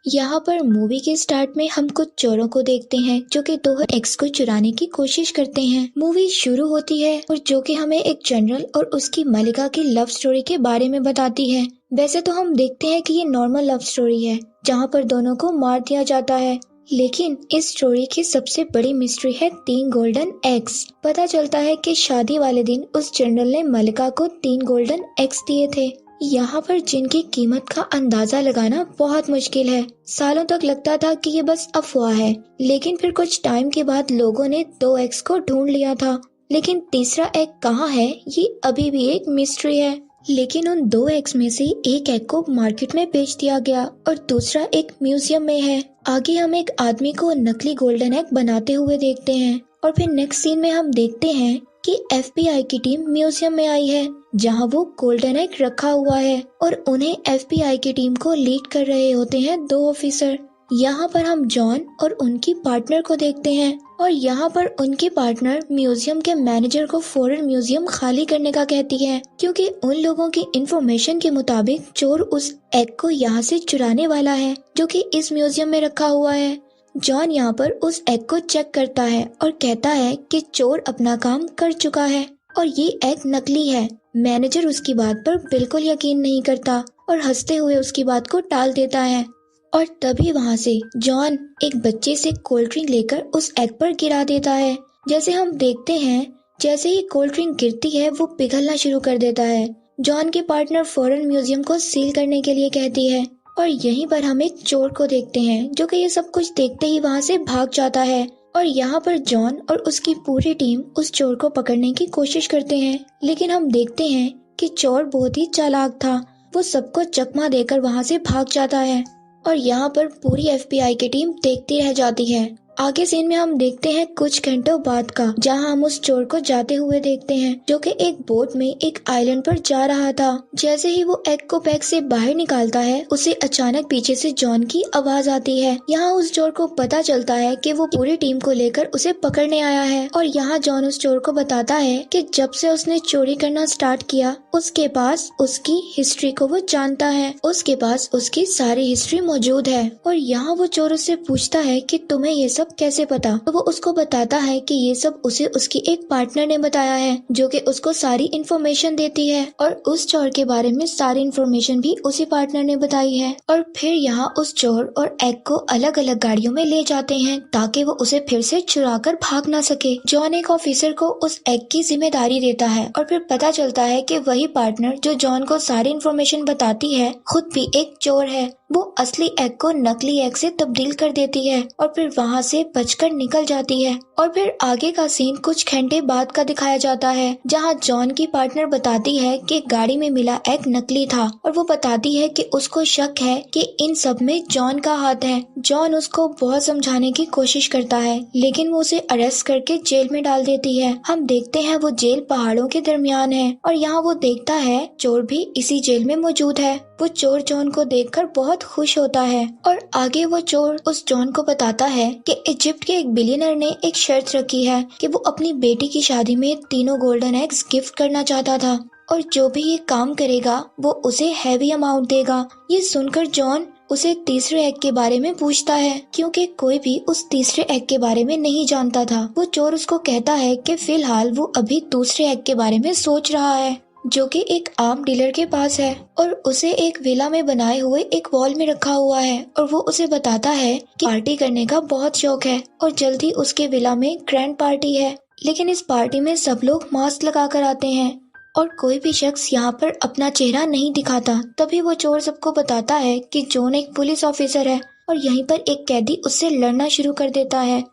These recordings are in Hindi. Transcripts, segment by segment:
यहाँ पर मूवी के स्टार्ट में हम कुछ चोरों को देखते हैं जो कि दो एक्स को चुराने की कोशिश करते हैं। मूवी शुरू होती है और जो कि हमें एक जनरल और उसकी मलिका की लव स्टोरी के बारे में बताती है। वैसे तो हम देखते हैं कि ये नॉर्मल लव स्टोरी है जहाँ पर दोनों को मार दिया जाता है, लेकिन इस स्टोरी की सबसे बड़ी मिस्ट्री है 3 गोल्डन एग्स। पता चलता है कि शादी वाले दिन उस जनरल ने मलिका को 3 गोल्डन एग्स दिए थे, यहाँ पर जिनकी कीमत का अंदाजा लगाना बहुत मुश्किल है। सालों तक लगता था कि ये बस अफवाह है, लेकिन फिर कुछ टाइम के बाद लोगों ने 2 एग्स को ढूंढ लिया था, लेकिन तीसरा एग कहाँ है ये अभी भी एक मिस्ट्री है। लेकिन उन 2 एग्स में से एक एग को मार्केट में बेच दिया गया और दूसरा एक म्यूजियम में है। आगे हम एक आदमी को नकली गोल्डन एग बनाते हुए देखते हैं और फिर नेक्स्ट सीन में हम देखते हैं कि FBI की टीम म्यूजियम में आई है जहां वो गोल्डन एग रखा हुआ है और उन्हें FBI की टीम को लीड कर रहे होते हैं 2 ऑफिसर। यहाँ पर हम जॉन और उनकी पार्टनर को देखते हैं और यहाँ पर उनकी पार्टनर म्यूजियम के मैनेजर को फौरन म्यूजियम खाली करने का कहती है, क्योंकि उन लोगों की इंफॉर्मेशन के मुताबिक चोर उस एग को यहाँ से चुराने वाला है जो कि इस म्यूजियम में रखा हुआ है। जॉन यहाँ पर उस एग को चेक करता है और कहता है कि चोर अपना काम कर चुका है और ये एग नकली है। मैनेजर उसकी बात पर बिल्कुल यकीन नहीं करता और हंसते हुए उसकी बात को टाल देता है और तभी वहाँ से जॉन एक बच्चे से कोल्ड ड्रिंक लेकर उस एग पर गिरा देता है। जैसे हम देखते हैं जैसे ही कोल्ड ड्रिंक गिरती है वो पिघलना शुरू कर देता है। जॉन के पार्टनर फौरन म्यूजियम को सील करने के लिए कहती है और यहीं पर हम एक चोर को देखते हैं जो कि ये सब कुछ देखते ही वहाँ से भाग जाता है और यहाँ पर जॉन और उसकी पूरी टीम उस चोर को पकड़ने की कोशिश करते हैं, लेकिन हम देखते हैं कि चोर बहुत ही चालाक था। वो सबको चकमा देकर वहाँ से भाग जाता है और यहाँ पर पूरी FBI की टीम देखती रह जाती है। आगे सीन में हम देखते हैं कुछ घंटों बाद का, जहां हम उस चोर को जाते हुए देखते हैं जो कि एक बोट में एक आइलैंड पर जा रहा था। जैसे ही वो एग को पैक से बाहर निकालता है उसे अचानक पीछे से जॉन की आवाज आती है। यहाँ उस चोर को पता चलता है कि वो पूरी टीम को लेकर उसे पकड़ने आया है और यहाँ जॉन उस चोर को बताता है कि जब से उसने चोरी करना स्टार्ट किया उसके पास उसकी हिस्ट्री को वो जानता है, उसके पास उसकी सारी हिस्ट्री मौजूद है। और यहाँ वो चोर उससे पूछता है कि तुम्हें ये सब कैसे पता, तो वो उसको बताता है कि ये सब उसे उसकी एक पार्टनर ने बताया है जो कि उसको सारी इन्फॉर्मेशन देती है और उस चोर के बारे में सारी इन्फॉर्मेशन भी उसी पार्टनर ने बताई है। और फिर यहाँ उस चोर और एग को अलग अलग गाड़ियों में ले जाते हैं ताकि वो उसे फिर से चुरा कर भाग ना सके। जॉन एक ऑफिसर को उस एग की जिम्मेदारी देता है और फिर पता चलता है कि वही पार्टनर जो जॉन को सारी इन्फॉर्मेशन बताती है खुद भी एक चोर है। वो असली एग को नकली एग से तब्दील कर देती है और फिर वहाँ से बचकर निकल जाती है। और फिर आगे का सीन कुछ घंटे बाद का दिखाया जाता है जहाँ जॉन की पार्टनर बताती है कि गाड़ी में मिला एग नकली था और वो बताती है कि उसको शक है कि इन सब में जॉन का हाथ है। जॉन उसको बहुत समझाने की कोशिश करता है लेकिन वो उसे अरेस्ट करके जेल में डाल देती है। हम देखते हैं वो जेल पहाड़ों के दरमियान है और यहाँ वो देखता है चोर भी इसी जेल में मौजूद है। वो चोर जॉन को देखकर बहुत खुश होता है और आगे वो चोर उस जॉन को बताता है कि इजिप्ट के एक बिलियनर ने एक शर्त रखी है कि वो अपनी बेटी की शादी में 3 गोल्डन एग्स गिफ्ट करना चाहता था और जो भी ये काम करेगा वो उसे हैवी अमाउंट देगा। ये सुनकर जॉन उसे तीसरे एग के बारे में पूछता है क्योंकि कोई भी उस तीसरे एग के बारे में नहीं जानता था। वो चोर उसको कहता है कि फिलहाल वो अभी दूसरे एग के बारे में सोच रहा है जो कि एक आर्म डीलर के पास है और उसे एक विला में बनाए हुए एक वॉल में रखा हुआ है और वो उसे बताता है कि पार्टी करने का बहुत शौक है और जल्द ही उसके विला में ग्रैंड पार्टी है। लेकिन इस पार्टी में सब लोग मास्क लगा कर आते हैं और कोई भी शख्स यहाँ पर अपना चेहरा नहीं दिखाता। तभी वो चोर सबको बताता है कि जॉन एक पुलिस ऑफिसर है और यहीं पर एक कैदी उससे लड़ना शुरू कर देता है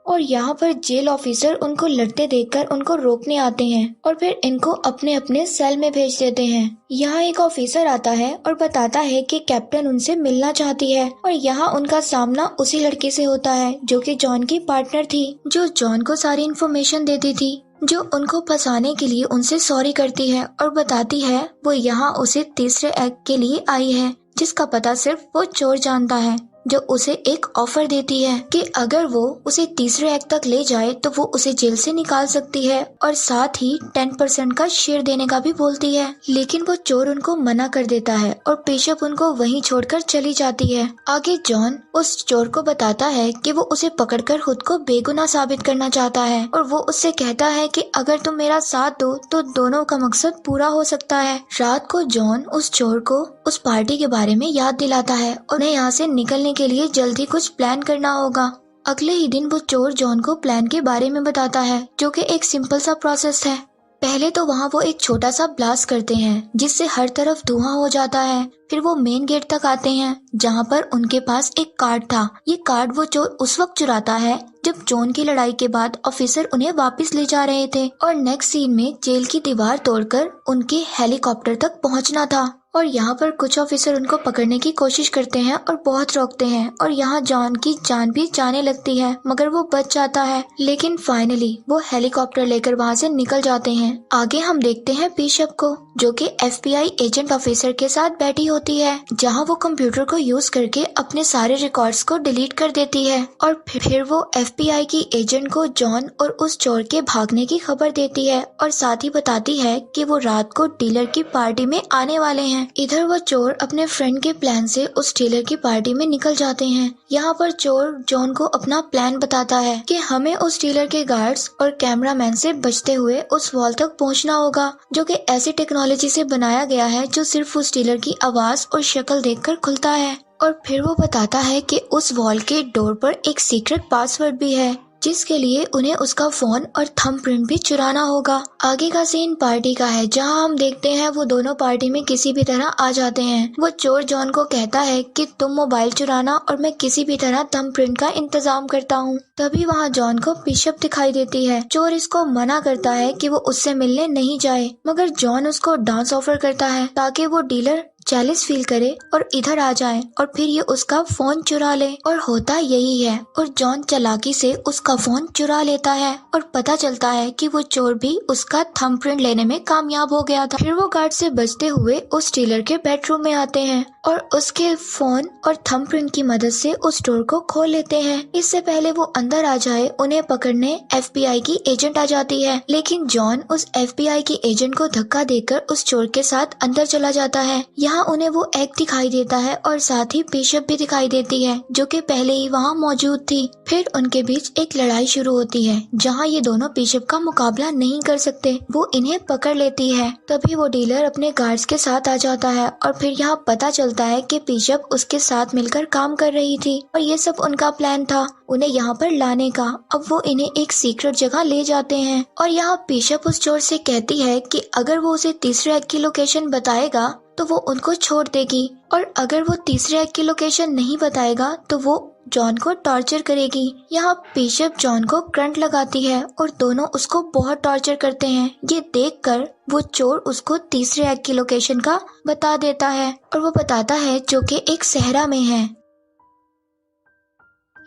और यहाँ पर जेल ऑफिसर उनको लड़ते देखकर उनको रोकने आते हैं और फिर इनको अपने अपने सेल में भेज देते हैं। यहाँ एक ऑफिसर आता है और बताता है कि कैप्टन उनसे मिलना चाहती है और यहाँ उनका सामना उसी लड़की से होता है जो कि जॉन की पार्टनर थी, जो जॉन को सारी इन्फॉर्मेशन देती थी, जो उनको फंसाने के लिए उनसे सॉरी करती है और बताती है वो यहाँ उसे तीसरे एग के लिए आई है जिसका पता सिर्फ वो चोर जानता है। जो उसे एक ऑफर देती है कि अगर वो उसे तीसरे एक्ट तक ले जाए तो वो उसे जेल से निकाल सकती है और साथ ही 10% का शेयर देने का भी बोलती है। लेकिन वो चोर उनको मना कर देता है और पेशअप उनको वहीं छोड़कर चली जाती है। आगे जॉन उस चोर को बताता है कि वो उसे पकड़कर खुद को बेगुनाह साबित करना चाहता है और वो उससे कहता है कि अगर तुम मेरा साथ दो तो दोनों का मकसद पूरा हो सकता है। रात को जॉन उस चोर को उस पार्टी के बारे में याद दिलाता है और उन्हें यहाँ से निकलने के लिए जल्दी कुछ प्लान करना होगा। अगले ही दिन वो चोर जॉन को प्लान के बारे में बताता है, जो कि एक सिंपल सा प्रोसेस है। पहले तो वहाँ वो एक छोटा सा ब्लास्ट करते हैं जिससे हर तरफ धुआं हो जाता है। फिर वो मेन गेट तक आते हैं जहाँ पर उनके पास एक कार्ड था। ये कार्ड वो चोर उस वक्त चुराता है जब जॉन की लड़ाई के बाद ऑफिसर उन्हें वापस ले जा रहे थे और नेक्स्ट सीन में जेल की दीवार तोड़कर उनके हेलीकॉप्टर तक पहुँचना था। और यहाँ पर कुछ ऑफिसर उनको पकड़ने की कोशिश करते हैं और बहुत रोकते हैं और यहाँ जॉन की जान भी जाने लगती है, मगर वो बच जाता है। लेकिन फाइनली वो हेलीकॉप्टर लेकर वहाँ से निकल जाते हैं। आगे हम देखते हैं बिशप को, जो कि FBI एजेंट ऑफिसर के साथ बैठी होती है, जहाँ वो कंप्यूटर को यूज करके अपने सारे रिकॉर्ड्स को डिलीट कर देती है और फिर वो FBI की एजेंट को जॉन और उस चोर के भागने की खबर देती है और साथ ही बताती है कि वो रात को डीलर की पार्टी में आने वाले हैं। इधर वो चोर अपने फ्रेंड के प्लान से उस डीलर की पार्टी में निकल जाते हैं। यहाँ पर चोर जॉन को अपना प्लान बताता है कि हमें उस डीलर के गार्ड्स और कैमरामैन से बचते हुए उस वॉल तक पहुँचना होगा, जो कि ऐसी टेक्नोलॉजी से बनाया गया है जो सिर्फ उस डीलर की आवाज और शक्ल देखकर खुलता है। और फिर वो बताता है कि उस वॉल के डोर पर एक सीक्रेट पासवर्ड भी है, जिसके लिए उन्हें उसका फोन और थंबप्रिंट भी चुराना होगा। आगे का सीन पार्टी का है, जहां हम देखते हैं वो दोनों पार्टी में किसी भी तरह आ जाते हैं। वो चोर जॉन को कहता है कि तुम मोबाइल चुराना और मैं किसी भी तरह थंबप्रिंट का इंतजाम करता हूँ। तभी वहाँ जॉन को बिशप दिखाई देती है। चोर इसको मना करता है कि वो उससे मिलने नहीं जाए, मगर जॉन उसको डांस ऑफर करता है ताकि वो डीलर जेलस फील करे और इधर आ जाए और फिर ये उसका फोन चुरा ले। और होता यही है और जॉन चालाकी से उसका फोन चुरा लेता है और पता चलता है कि वो चोर भी उसका थंबप्रिंट लेने में कामयाब हो गया था। फिर वो गार्ड से बचते हुए उस डीलर के बेडरूम में आते हैं और उसके फोन और थंबप्रिंट की मदद से उस डोर को खोल लेते हैं। इससे पहले वो अंदर आ जाए उन्हें पकड़ने FBI की एजेंट आ जाती है, लेकिन जॉन उस FBI की एजेंट को धक्का देकर उस चोर के साथ अंदर चला जाता है। यहाँ उन्हें वो एग दिखाई देता है और साथ ही बिशप भी दिखाई देती है, जो कि पहले ही वहाँ मौजूद थी। फिर उनके बीच एक लड़ाई शुरू होती है जहाँ ये दोनों बिशप का मुकाबला नहीं कर सकते। वो इन्हें पकड़ लेती है। तभी वो डीलर अपने गार्ड्स के साथ आ जाता है और फिर यहाँ पता चलता है कि बिशप उसके साथ मिलकर काम कर रही थी और ये सब उनका प्लान था उन्हें यहाँ पर लाने का। अब वो इन्हें एक सीक्रेट जगह ले जाते हैं और यहाँ बिशप उस चोर से कहती है कि अगर वो उसे तीसरे एक्ट की लोकेशन बताएगा तो वो उनको छोड़ देगी और अगर वो तीसरे एक्ट की लोकेशन नहीं बताएगा तो वो जॉन को टॉर्चर करेगी। यहाँ बिशप जॉन को करंट लगाती है और दोनों उसको बहुत टॉर्चर करते हैं। ये देखकर वो चोर उसको तीसरे एक्ट की लोकेशन का बता देता है और वो बताता है जो कि एक सहरा में है।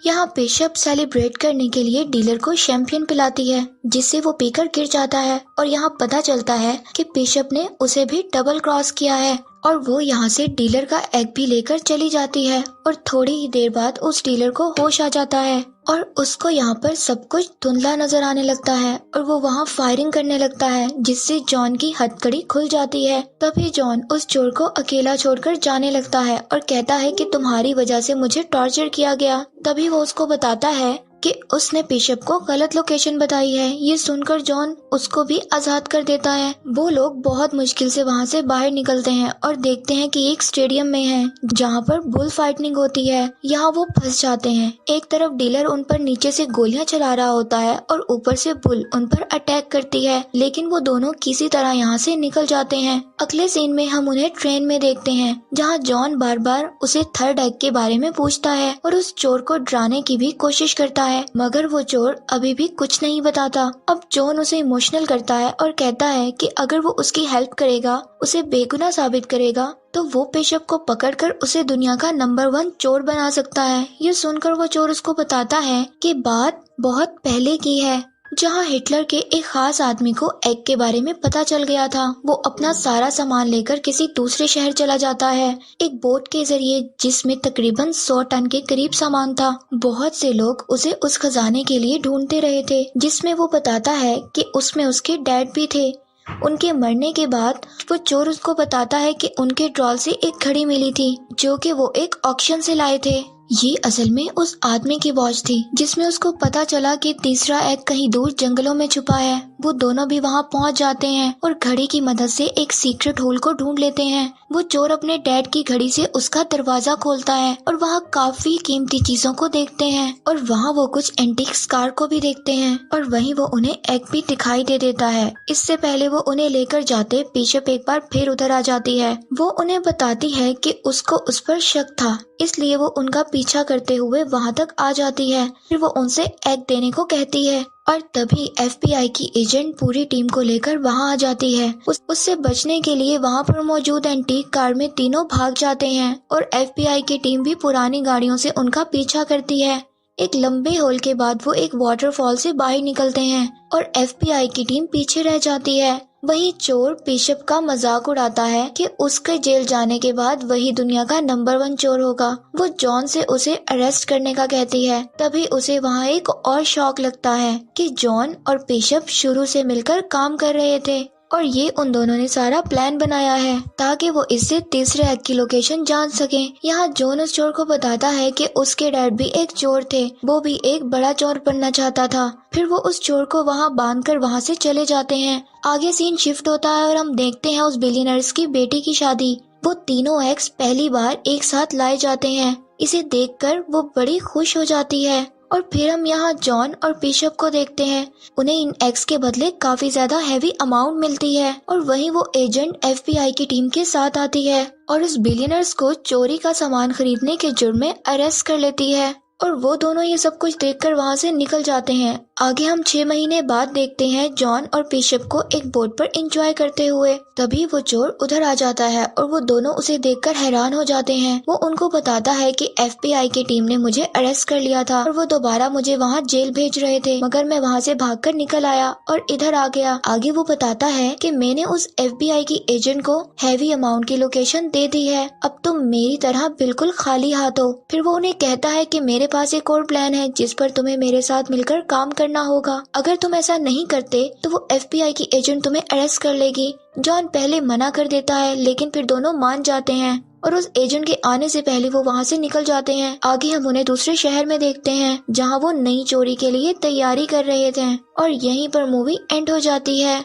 यहाँ बिशप सेलिब्रेट करने के लिए डीलर को शैंपियन पिलाती है, जिससे वो पीकर गिर जाता है और यहाँ पता चलता है कि बिशप ने उसे भी डबल क्रॉस किया है और वो यहाँ से डीलर का एग भी लेकर चली जाती है और थोड़ी ही देर बाद उस डीलर को होश आ जाता है और उसको यहाँ पर सब कुछ धुंधला नजर आने लगता है और वो वहाँ फायरिंग करने लगता है, जिससे जॉन की हथकड़ी खुल जाती है। तभी जॉन उस चोर को अकेला छोड़कर जाने लगता है और कहता है कि तुम्हारी वजह से मुझे टॉर्चर किया गया। तभी वो उसको बताता है कि उसने बिशप को गलत लोकेशन बताई है। ये सुनकर जॉन उसको भी आजाद कर देता है। वो लोग बहुत मुश्किल से वहाँ से बाहर निकलते हैं और देखते हैं कि एक स्टेडियम में है जहाँ पर बुल फाइटिंग होती है। यहाँ वो फंस जाते हैं। एक तरफ डीलर उन पर नीचे से गोलियां चला रहा होता है और ऊपर से बुल उन पर अटैक करती है, लेकिन वो दोनों किसी तरह यहाँ से निकल जाते हैं। अगले सीन में हम उन्हें ट्रेन में देखते हैं, जहाँ जॉन बार बार उसे थर्ड एक्ट के बारे में पूछता है और उस चोर को डराने की भी कोशिश करता है, मगर वो चोर अभी भी कुछ नहीं बताता। अब जॉन उसे इमोशनल करता है और कहता है कि अगर वो उसकी हेल्प करेगा, उसे बेगुनाह साबित करेगा, तो वो बिशप को पकड़कर उसे दुनिया का नंबर 1 चोर बना सकता है। ये सुनकर वो चोर उसको बताता है कि बात बहुत पहले की है, जहाँ हिटलर के एक खास आदमी को एग के बारे में पता चल गया था। वो अपना सारा सामान लेकर किसी दूसरे शहर चला जाता है, एक बोट के जरिए जिसमें तकरीबन 100 टन के करीब सामान था। बहुत से लोग उसे उस खजाने के लिए ढूंढते रहे थे, जिसमें वो बताता है कि उसमें उसके डैड भी थे। उनके मरने के बाद वो चोर उसको बताता है कि उनके ट्रॉल से एक घड़ी मिली थी, जो कि वो एक ऑक्शन से लाए थे। ये असल में उस आदमी की वॉच थी, जिसमें उसको पता चला कि तीसरा एग कहीं दूर जंगलों में छुपा है। वो दोनों भी वहाँ पहुँच जाते हैं और घड़ी की मदद से एक सीक्रेट होल को ढूंढ लेते हैं। वो चोर अपने डैड की घड़ी से उसका दरवाजा खोलता है और वहाँ काफी कीमती चीजों को देखते हैं, और वहाँ वो कुछ एंटीक कार को भी देखते हैं, और वहीं वो उन्हें एग भी दिखाई दे देता है। इससे पहले वो उन्हें लेकर जाते बिशप एक बार फिर उधर आ जाती है। वो उन्हें बताती है कि उसको उस पर शक था, इसलिए वो उनका पीछा करते हुए वहाँ तक आ जाती है। फिर वो उनसे एग देने को कहती है, और तभी FBI की एजेंट पूरी टीम को लेकर वहाँ आ जाती है। उससे बचने के लिए वहाँ पर मौजूद एंटीक कार में तीनों भाग जाते हैं, और FBI की टीम भी पुरानी गाड़ियों से उनका पीछा करती है। एक लंबे होल के बाद वो एक वाटरफॉल से बाहर निकलते हैं और FBI की टीम पीछे रह जाती है। वहीं चोर बिशप का मजाक उड़ाता है कि उसके जेल जाने के बाद वही दुनिया का नंबर 1 चोर होगा। वो जॉन से उसे अरेस्ट करने का कहती है। तभी उसे वहाँ एक और शॉक लगता है कि जॉन और बिशप शुरू से मिलकर काम कर रहे थे, और ये उन दोनों ने सारा प्लान बनाया है ताकि वो इससे तीसरे एग की लोकेशन जान सकें। यहाँ जॉन उस चोर को बताता है कि उसके डैड भी एक चोर थे, वो भी एक बड़ा चोर बनना चाहता था। फिर वो उस चोर को वहाँ बांधकर वहाँ से चले जाते हैं। आगे सीन शिफ्ट होता है और हम देखते हैं उस बिलियनर्स की बेटी की शादी। वो तीनों एग्स पहली बार एक साथ लाए जाते हैं। इसे देखकर वो बड़ी खुश हो जाती है। और फिर हम यहाँ जॉन और बिशप को देखते हैं। उन्हें इन एग्स के बदले काफी ज्यादा हैवी अमाउंट मिलती है, और वहीं वो एजेंट FBI की टीम के साथ आती है और इस बिलियनर्स को चोरी का सामान खरीदने के जुर्म में अरेस्ट कर लेती है। और वो दोनों ये सब कुछ देखकर वहाँ से निकल जाते हैं। आगे हम 6 महीने बाद देखते हैं जॉन और बिशप को एक बोट पर एंजॉय करते हुए। तभी वो चोर उधर आ जाता है और वो दोनों उसे देखकर हैरान हो जाते हैं। वो उनको बताता है कि FBI की टीम ने मुझे अरेस्ट कर लिया था और वो दोबारा मुझे वहाँ जेल भेज रहे थे, मगर मैं वहाँ से भागकर निकल आया और इधर आ गया। आगे वो बताता है कि मैंने उस FBI की एजेंट को हैवी अमाउंट की लोकेशन दे दी है, अब तुम मेरी तरह बिल्कुल खाली हाथ हो। फिर वो उन्हें कहता है कि मेरे पास एक और प्लान है जिस पर तुम्हें मेरे साथ मिलकर काम करना होगा। अगर तुम ऐसा नहीं करते तो वो FBI की एजेंट तुम्हें अरेस्ट कर लेगी। जॉन पहले मना कर देता है, लेकिन फिर दोनों मान जाते हैं और उस एजेंट के आने से पहले वो वहाँ से निकल जाते हैं। आगे हम उन्हें दूसरे शहर में देखते हैं जहाँ वो नई चोरी के लिए तैयारी कर रहे थे, और यहीं पर मूवी एंड हो जाती है।